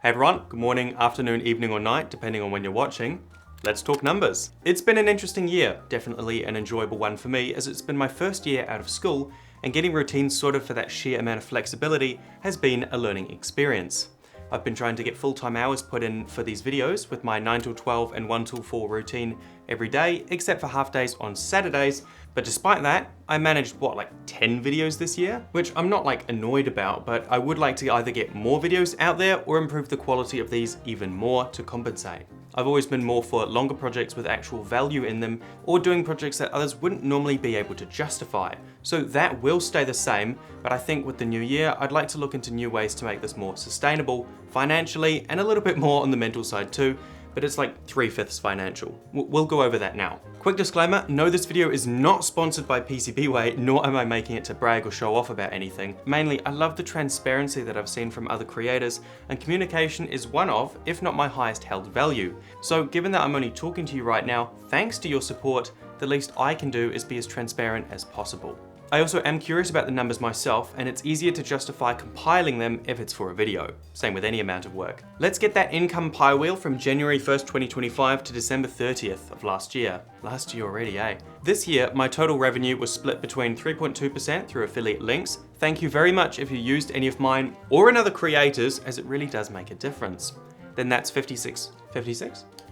Hey everyone, good morning, afternoon, evening or night, depending on when you're watching. Let's talk numbers. It's been an interesting year, definitely an enjoyable one for me, as it's been my first year out of school, and getting routines sorted for that sheer amount of flexibility has been a learning experience. I've been trying to get full-time hours put in for these videos with my 9 till 12 and 1 till 4 routine every day, except for half days on Saturdays. But despite that, I managed, like 10 videos this year? Which I'm not annoyed about, but I would like to either get more videos out there or improve the quality of these even more to compensate. I've always been more for longer projects with actual value in them, or doing projects that others wouldn't normally be able to justify. So that will stay the same, but I think with the new year, I'd like to look into new ways to make this more sustainable, financially, and a little bit more on the mental side too, but it's like 3/5 financial. We'll go over that now. Quick disclaimer, no, this video is not sponsored by PCBWay, nor am I making it to brag or show off about anything. Mainly, I love the transparency that I've seen from other creators, and communication is one of, if not my highest held value. So given that I'm only talking to you right now, thanks to your support, the least I can do is be as transparent as possible. I also am curious about the numbers myself, and it's easier to justify compiling them if it's for a video. Same with any amount of work. Let's get that income pie wheel from January 1st, 2025 to December 30th of last year. Last year already, eh? This year, my total revenue was split between 3.2% through affiliate links. Thank you very much if you used any of mine or another creators, as it really does make a difference. Then that's 56?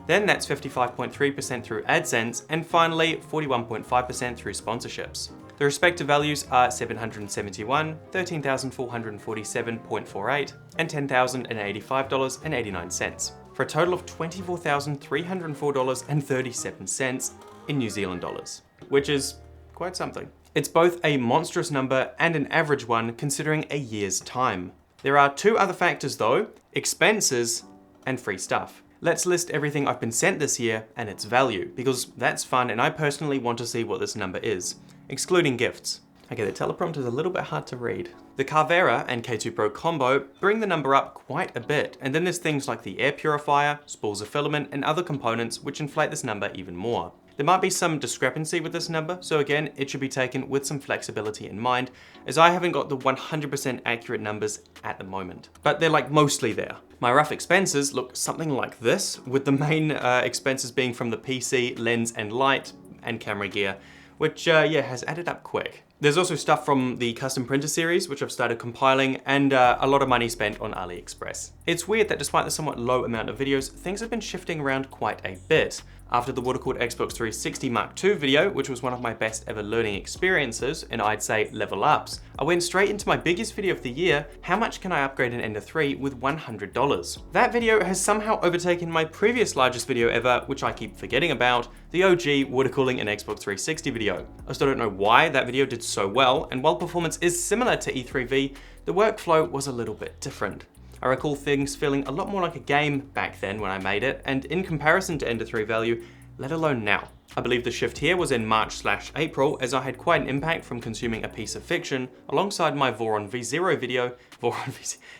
Then that's 55.3% through AdSense, and finally 41.5% through sponsorships. The respective values are $771, $13,447.48, and $10,085.89, for a total of $24,304.37 in New Zealand dollars, which is quite something. It's both a monstrous number and an average one considering a year's time. There are two other factors though, expenses and free stuff. Let's list everything I've been sent this year and its value, because that's fun and I personally want to see what this number is, excluding gifts. Okay, the teleprompter is a little bit hard to read. The Carvera and K2 Pro combo bring the number up quite a bit, and then there's things like the air purifier, spools of filament, and other components which inflate this number even more. There might be some discrepancy with this number, so again, it should be taken with some flexibility in mind, as I haven't got the 100% accurate numbers at the moment. But they're mostly there. My rough expenses look something like this, with the main expenses being from the PC, lens and light, and camera gear, which has added up quick. There's also stuff from the custom printer series, which I've started compiling, and a lot of money spent on AliExpress. It's weird that despite the somewhat low amount of videos, things have been shifting around quite a bit. After the water-cooled Xbox 360 Mark II video, which was one of my best ever learning experiences, and I'd say level ups, I went straight into my biggest video of the year, how much can I upgrade an Ender 3 with $100? That video has somehow overtaken my previous largest video ever, which I keep forgetting about, the OG water cooling an Xbox 360 video. I still don't know why that video did so well, and while performance is similar to E3V, the workflow was a little bit different. I recall things feeling a lot more like a game back then when I made it, and in comparison to Ender 3 value, let alone now. I believe the shift here was in March/April, as I had quite an impact from consuming a piece of fiction alongside my Voron V0 video,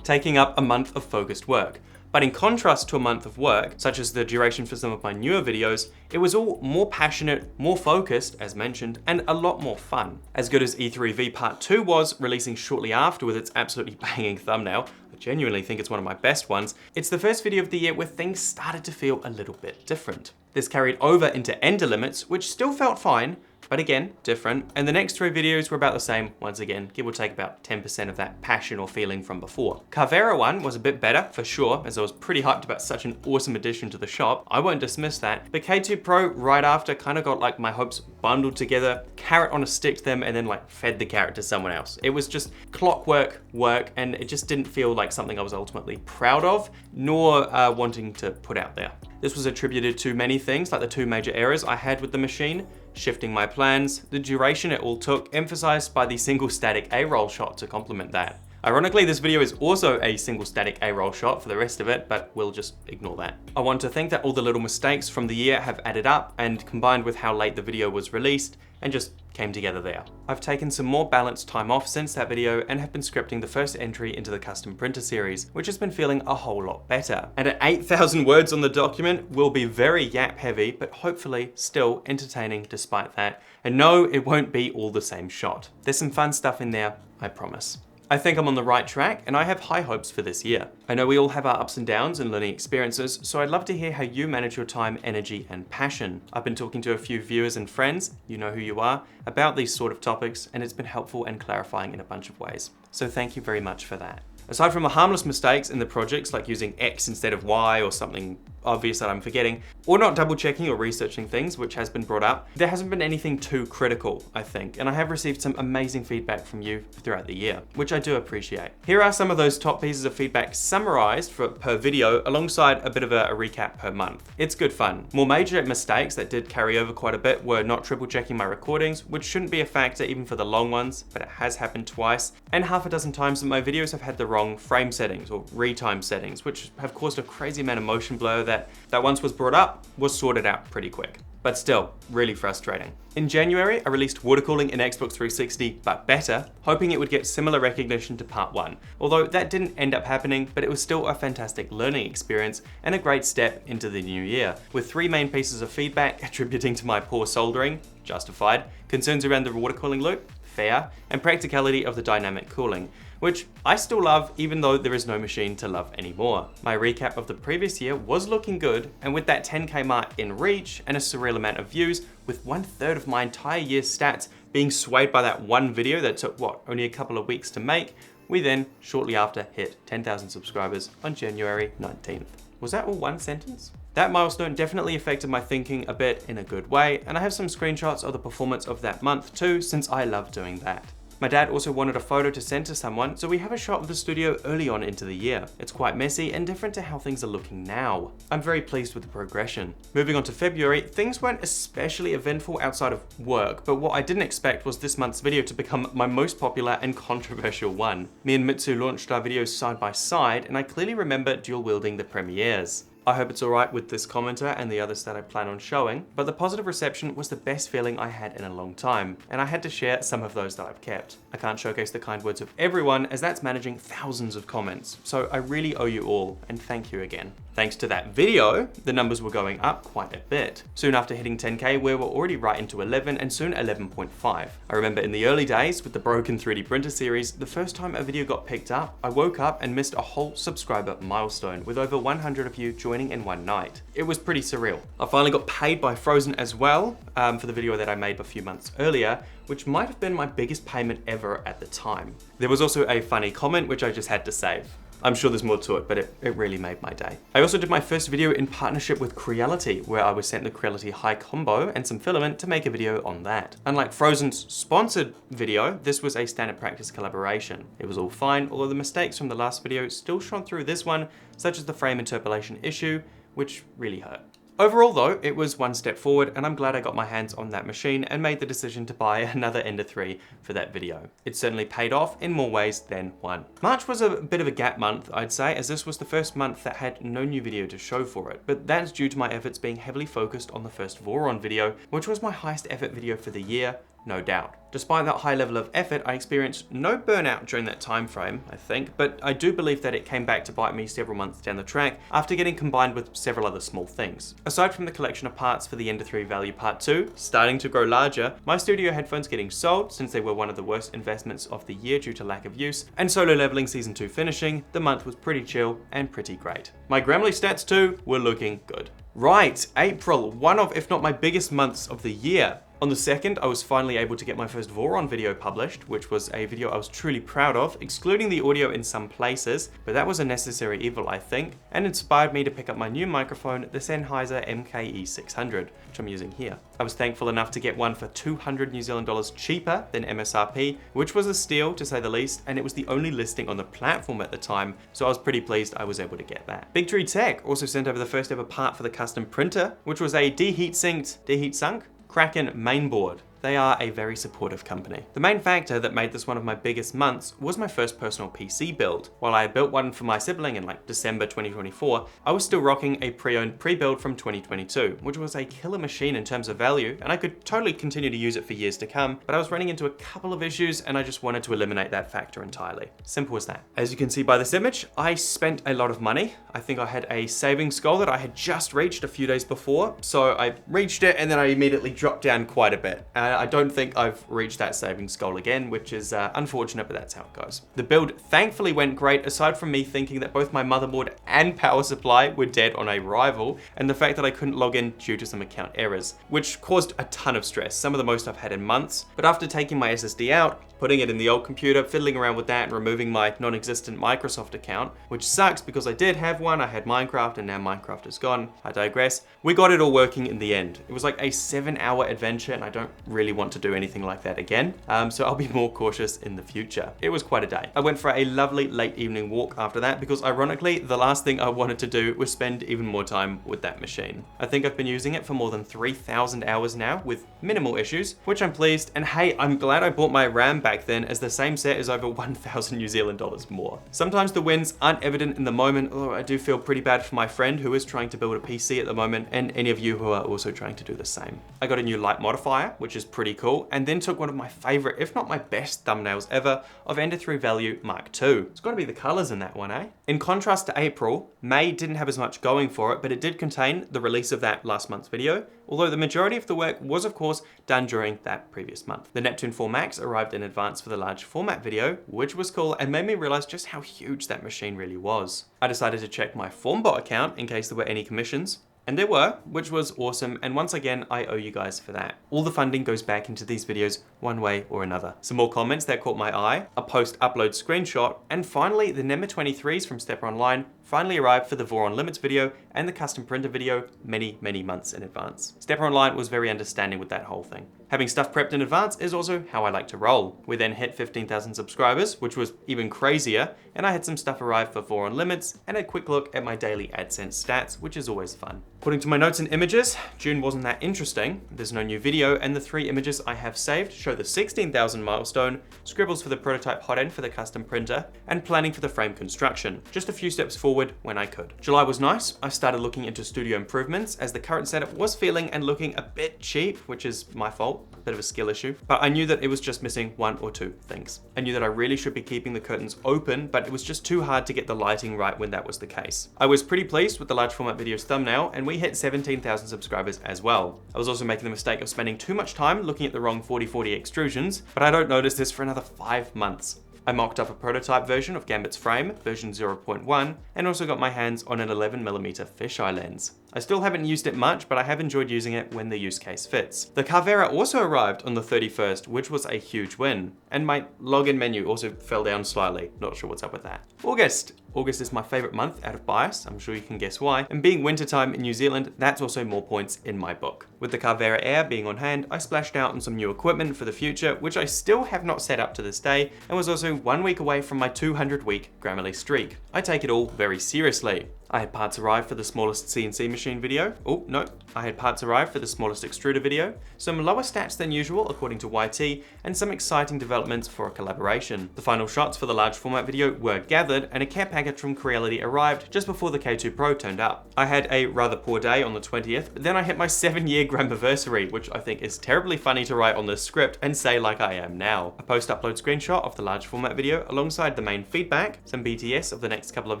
taking up a month of focused work. But in contrast to a month of work, such as the duration for some of my newer videos, it was all more passionate, more focused, as mentioned, and a lot more fun. As good as E3V Part 2 was, releasing shortly after with its absolutely banging thumbnail, I genuinely think it's one of my best ones, it's the first video of the year where things started to feel a little bit different. This carried over into Ender Limits, which still felt fine, but again, different. And the next three videos were about the same, once again, give or take about 10% of that passion or feeling from before. Carvera one was a bit better, for sure, as I was pretty hyped about such an awesome addition to the shop. I won't dismiss that. But K2 Pro right after kind of got my hopes bundled together, carrot on a stick to them, and then fed the carrot to someone else. It was just clockwork work, and it just didn't feel like something I was ultimately proud of, nor wanting to put out there. This was attributed to many things, like the two major errors I had with the machine, shifting my plans, the duration it all took, emphasized by the single static A-roll shot to complement that. Ironically, this video is also a single static A-roll shot for the rest of it, but we'll just ignore that. I want to think that all the little mistakes from the year have added up and combined with how late the video was released and just came together there. I've taken some more balanced time off since that video and have been scripting the first entry into the custom printer series, which has been feeling a whole lot better. And at 8,000 words on the document, will be very yap heavy, but hopefully still entertaining despite that. And no, it won't be all the same shot. There's some fun stuff in there, I promise. I think I'm on the right track and I have high hopes for this year. I know we all have our ups and downs and learning experiences, so I'd love to hear how you manage your time, energy, and passion. I've been talking to a few viewers and friends, you know who you are, about these sort of topics, and it's been helpful and clarifying in a bunch of ways. So thank you very much for that. Aside from the harmless mistakes in the projects like using X instead of Y or something obvious that I'm forgetting, or not double checking or researching things, which has been brought up, there hasn't been anything too critical, I think, and I have received some amazing feedback from you throughout the year, which I do appreciate. Here are some of those top pieces of feedback summarized per video alongside a bit of a recap per month. It's good fun. More major mistakes that did carry over quite a bit were not triple checking my recordings, which shouldn't be a factor even for the long ones, but it has happened twice, and half a dozen times that my videos have had the wrong frame settings or retime settings, which have caused a crazy amount of motion blur that once was brought up was sorted out pretty quick. But still, really frustrating. In January, I released water cooling in Xbox 360, but better, hoping it would get similar recognition to part 1. Although that didn't end up happening, but it was still a fantastic learning experience and a great step into the new year, with 3 main pieces of feedback attributing to my poor soldering, justified, concerns around the water cooling loop, fair, and practicality of the dynamic cooling, which I still love even though there is no machine to love anymore. My recap of the previous year was looking good, and with that 10K mark in reach and a surreal amount of views, with 1/3 of my entire year's stats being swayed by that one video that took, only a couple of weeks to make, we then, shortly after, hit 10,000 subscribers on January 19th. Was that all one sentence? That milestone definitely affected my thinking a bit in a good way, and I have some screenshots of the performance of that month too, since I love doing that. My dad also wanted a photo to send to someone, so we have a shot of the studio early on into the year. It's quite messy and different to how things are looking now. I'm very pleased with the progression. Moving on to February, things weren't especially eventful outside of work, but what I didn't expect was this month's video to become my most popular and controversial one. Me and Mitsu launched our videos side by side, and I clearly remember dual wielding the premieres. I hope it's alright with this commenter and the others that I plan on showing, but the positive reception was the best feeling I had in a long time, and I had to share some of those that I've kept. I can't showcase the kind words of everyone, as that's managing thousands of comments, so I really owe you all, and thank you again. Thanks to that video, the numbers were going up quite a bit. Soon after hitting 10K, we were already right into 11 and soon 11.5. I remember in the early days with the broken 3D printer series, the first time a video got picked up, I woke up and missed a whole subscriber milestone with over 100 of you joining in one night. It was pretty surreal. I finally got paid by Frozen as well for the video that I made a few months earlier, which might have been my biggest payment ever at the time. There was also a funny comment which I just had to save. I'm sure there's more to it, but it really made my day. I also did my first video in partnership with Creality, where I was sent the Creality High Combo and some filament to make a video on that. Unlike Frozen's sponsored video, this was a standard practice collaboration. It was all fine, although the mistakes from the last video still shone through this one, such as the frame interpolation issue, which really hurt. Overall though, it was one step forward, and I'm glad I got my hands on that machine and made the decision to buy another Ender 3 for that video. It certainly paid off in more ways than one. March was a bit of a gap month, I'd say, as this was the first month that had no new video to show for it, but that's due to my efforts being heavily focused on the first Voron video, which was my highest effort video for the year, no doubt. Despite that high level of effort, I experienced no burnout during that time frame, I think, but I do believe that it came back to bite me several months down the track after getting combined with several other small things. Aside from the collection of parts for the Ender 3 Value Part 2 starting to grow larger, my studio headphones getting sold since they were one of the worst investments of the year due to lack of use, and Solo Leveling Season 2 finishing, the month was pretty chill and pretty great. My Grammarly stats too were looking good. Right, April, one of, if not my biggest months of the year. On the 2nd, I was finally able to get my first Voron video published, which was a video I was truly proud of, excluding the audio in some places, but that was a necessary evil, I think, and inspired me to pick up my new microphone, the Sennheiser MKE600, which I'm using here. I was thankful enough to get one for 200 New Zealand dollars cheaper than MSRP, which was a steal to say the least, and it was the only listing on the platform at the time, so I was pretty pleased I was able to get that. Big Tree Tech also sent over the first ever part for the custom printer, which was a deheat sunk Kraken mainboard. They are a very supportive company. The main factor that made this one of my biggest months was my first personal PC build. While I built one for my sibling in December 2024, I was still rocking a pre-owned pre-build from 2022, which was a killer machine in terms of value, and I could totally continue to use it for years to come, but I was running into a couple of issues and I just wanted to eliminate that factor entirely. Simple as that. As you can see by this image, I spent a lot of money. I think I had a savings goal that I had just reached a few days before, so I reached it and then I immediately dropped down quite a bit. I don't think I've reached that savings goal again, which is unfortunate, but that's how it goes. The build thankfully went great, aside from me thinking that both my motherboard and power supply were dead on arrival, and the fact that I couldn't log in due to some account errors, which caused a ton of stress, some of the most I've had in months. But after taking my SSD out, putting it in the old computer, fiddling around with that, and removing my non-existent Microsoft account, which sucks because I did have one, I had Minecraft, and now Minecraft is gone. I digress. We got it all working in the end. It was like a 7-hour adventure, and I don't really want to do anything like that again, so I'll be more cautious in the future. It was quite a day. I went for a lovely late evening walk after that because ironically, the last thing I wanted to do was spend even more time with that machine. I think I've been using it for more than 3,000 hours now with minimal issues, which I'm pleased, and hey, I'm glad I bought my RAM back then, as the same set is over 1,000 New Zealand dollars more. Sometimes the wins aren't evident in the moment, although I do feel pretty bad for my friend who is trying to build a PC at the moment, and any of you who are also trying to do the same. I got a new light modifier, which is pretty cool, and then took one of my favorite, if not my best thumbnails ever, of Ender 3 Value Mark II. It's gotta be the colors in that one, eh? In contrast to April, May didn't have as much going for it, but it did contain the release of that last month's video, although the majority of the work was of course done during that previous month. The Neptune 4 Max arrived in advance for the large format video, which was cool and made me realize just how huge that machine really was. I decided to check my Formbot account in case there were any commissions, and there were, which was awesome, and once again, I owe you guys for that. All the funding goes back into these videos one way or another. Some more comments that caught my eye, a post-upload screenshot, and finally, the NEMA 23s from Stepper Online finally arrived for the Voron Limits video and the custom printer video many months in advance. Stepper Online was very understanding with that whole thing. Having stuff prepped in advance is also how I like to roll. We then hit 15,000 subscribers, which was even crazier, and I had some stuff arrive for Voron Limits and a quick look at my daily AdSense stats, which is always fun. According to my notes and images, June wasn't that interesting. There's no new video, and the 3 images I have saved show the 16,000 milestone, scribbles for the prototype hot end for the custom printer, and planning for the frame construction. Just a few steps forward when I could. July was nice. I started looking into studio improvements as the current setup was feeling and looking a bit cheap, which is my fault, a bit of a skill issue, but I knew that it was just missing 1 or 2 things. I knew that I really should be keeping the curtains open, but it was just too hard to get the lighting right when that was the case. I was pretty pleased with the large format video's thumbnail, and we hit 17,000 subscribers as well. I was also making the mistake of spending too much time looking at the wrong 40/40 extrusions, but I don't notice this for another 5 months. I mocked up a prototype version of Gambit's frame, version 0.1, and also got my hands on an 11mm fisheye lens. I still haven't used it much, but I have enjoyed using it when the use case fits. The Carvera also arrived on the 31st, which was a huge win. And my login menu also fell down slightly. Not sure what's up with that. August. August is my favorite month out of bias. I'm sure you can guess why. And being wintertime in New Zealand, that's also more points in my book. With the Carvera Air being on hand, I splashed out on some new equipment for the future, which I still have not set up to this day, and was also 1 week away from my 200-week Grammarly streak. I take it all very seriously. I had parts arrive for the smallest CNC machine video. Oh, no. I had parts arrive for the smallest extruder video, some lower stats than usual according to YT, and some exciting developments for a collaboration. The final shots for the large format video were gathered, and a care package from Creality arrived just before the K2 Pro turned up. I had a rather poor day on the 20th, but then I hit my 7-year Grammiversary, which I think is terribly funny to write on this script and say like I am now. A post-upload screenshot of the large format video alongside the main feedback, some BTS of the next couple of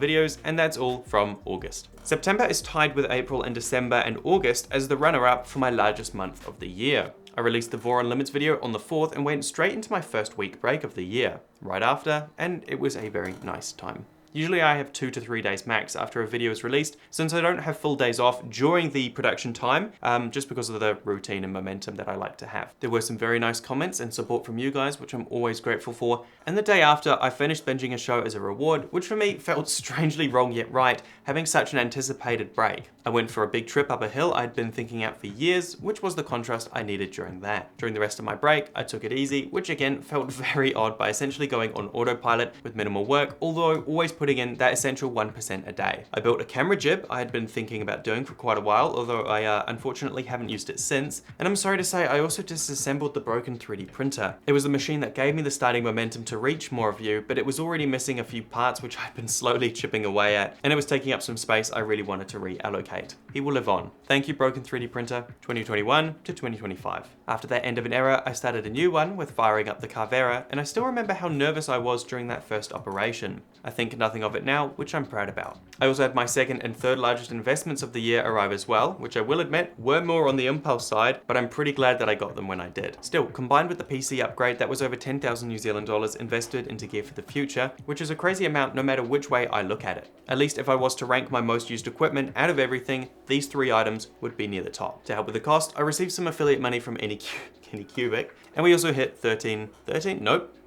videos, and that's all from August. September is tied with April and December and August as the runner-up for my largest month of the year. I released the Voron Limits video on the 4th and went straight into my first week break of the year, right after, and it was a very nice time. Usually I have 2 to 3 days max after a video is released, since I don't have full days off during the production time, just because of the routine and momentum that I like to have. There were some very nice comments and support from you guys, which I'm always grateful for, and the day after I finished binging a show as a reward, which for me felt strangely wrong yet right, having such an anticipated break. I went for a big trip up a hill I'd been thinking out for years, which was the contrast I needed during that. During the rest of my break, I took it easy, which again felt very odd by essentially going on autopilot with minimal work, although always putting in that essential 1% a day. I built a camera jib I had been thinking about doing for quite a while, although I unfortunately haven't used it since, and I'm sorry to say I also disassembled the broken 3D printer. It was the machine that gave me the starting momentum to reach more of you, but it was already missing a few parts which I'd been slowly chipping away at, and it was taking up some space I really wanted to reallocate. He will live on. Thank you, broken 3D printer, 2021 to 2025. After that end of an era, I started a new one with firing up the Carvera, and I still remember how nervous I was during that first operation. I think nothing nothing of it now, which I'm proud about. I also had my second and third largest investments of the year arrive as well, which I will admit were more on the impulse side, but I'm pretty glad that I got them when I did. Still, combined with the PC upgrade, that was over 10,000 New Zealand dollars invested into gear for the future, which is a crazy amount no matter which way I look at it. At least if I was to rank my most used equipment out of everything, these 3 items would be near the top. To help with the cost, I received some affiliate money from Anycubic, and we also hit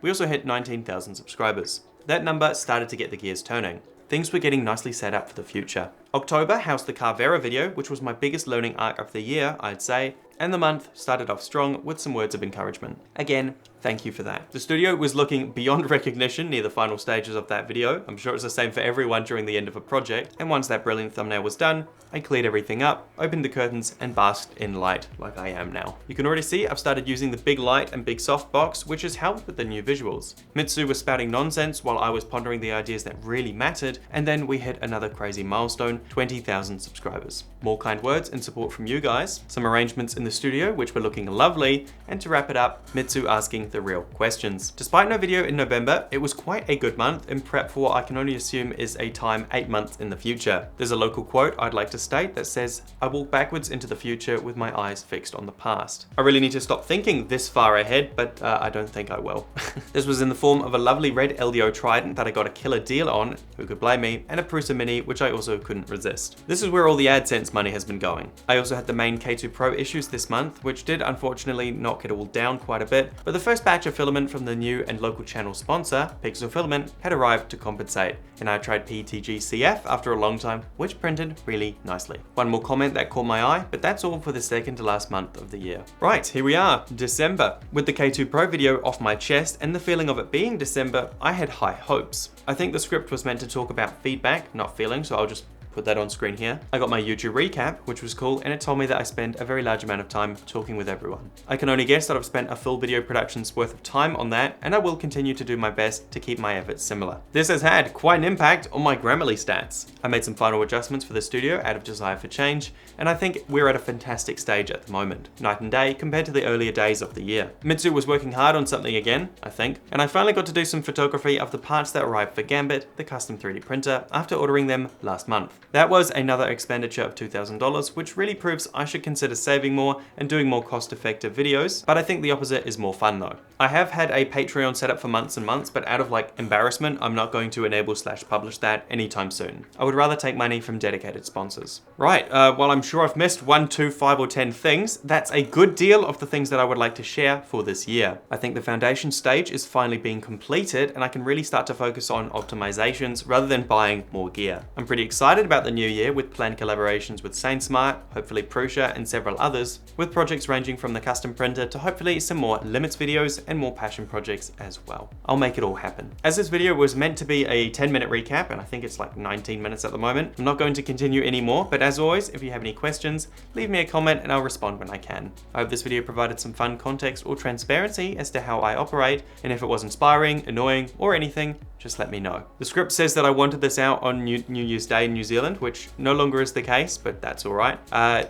we also hit 19,000 subscribers. That number started to get the gears turning. Things were getting nicely set up for the future. October housed the Carvera video, which was my biggest learning arc of the year, I'd say, and the month started off strong with some words of encouragement. Again, thank you for that. The studio was looking beyond recognition near the final stages of that video. I'm sure it's the same for everyone during the end of a project. And once that brilliant thumbnail was done, I cleared everything up, opened the curtains, and basked in light like I am now. You can already see I've started using the big light and big softbox, which has helped with the new visuals. Mitsu was spouting nonsense while I was pondering the ideas that really mattered, and then we hit another crazy milestone, 20,000 subscribers. More kind words and support from you guys, some arrangements in the studio which were looking lovely, and to wrap it up, Mitsu asking the real questions. Despite no video in November, it was quite a good month in prep for what I can only assume is a time 8 months in the future. There's a local quote I'd like to state that says, "I walk backwards into the future with my eyes fixed on the past." I really need to stop thinking this far ahead, but I don't think I will. This was in the form of a lovely red LDO Trident that I got a killer deal on, who could blame me, and a Prusa Mini, which I also couldn't resist. This is where all the AdSense money has been going. I also had the main K2 Pro issues this month, which did unfortunately knock it all down quite a bit, but the first batch of filament from the new and local channel sponsor, Pixel Filament, had arrived to compensate, and I tried PETG CF after a long time, which printed really nicely. One more comment that caught my eye, but that's all for the second to last month of the year. Right, here we are, December. With the K2 Pro video off my chest and the feeling of it being December, I had high hopes. I think the script was meant to talk about feedback, not feeling, so I'll just put that on screen here. I got my YouTube recap, which was cool, and it told me that I spent a very large amount of time talking with everyone. I can only guess that I've spent a full video production's worth of time on that, and I will continue to do my best to keep my efforts similar. This has had quite an impact on my Grammarly stats. I made some final adjustments for the studio out of desire for change, and I think we're at a fantastic stage at the moment. Night and day compared to the earlier days of the year. Mitsu was working hard on something again, I think, and I finally got to do some photography of the parts that arrived for Gambit, the custom 3D printer, after ordering them last month. That was another expenditure of $2,000, which really proves I should consider saving more and doing more cost-effective videos, but I think the opposite is more fun though. I have had a Patreon set up for months and months, but out of embarrassment, I'm not going to enable/publish that anytime soon. I would rather take money from dedicated sponsors. Right, while I'm sure I've missed 1, 2, 5, or 10 things, that's a good deal of the things that I would like to share for this year. I think the foundation stage is finally being completed, and I can really start to focus on optimizations rather than buying more gear. I'm pretty excited about the new year with planned collaborations with SainSmart, hopefully Prusa, and several others, with projects ranging from the custom printer to hopefully some more limits videos and more passion projects as well. I'll make it all happen. As this video was meant to be a 10-minute recap, and I think it's 19 minutes at the moment, I'm not going to continue anymore, but as always, if you have any questions, leave me a comment and I'll respond when I can. I hope this video provided some fun context or transparency as to how I operate, and if it was inspiring, annoying, or anything, just let me know. The script says that I wanted this out on New Year's Day in New Zealand, which no longer is the case, but that's all right.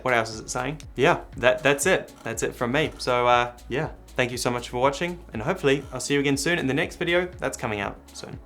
What else is it saying? Yeah, that's it. That's it from me. So yeah, thank you so much for watching, and hopefully I'll see you again soon in the next video that's coming out soon.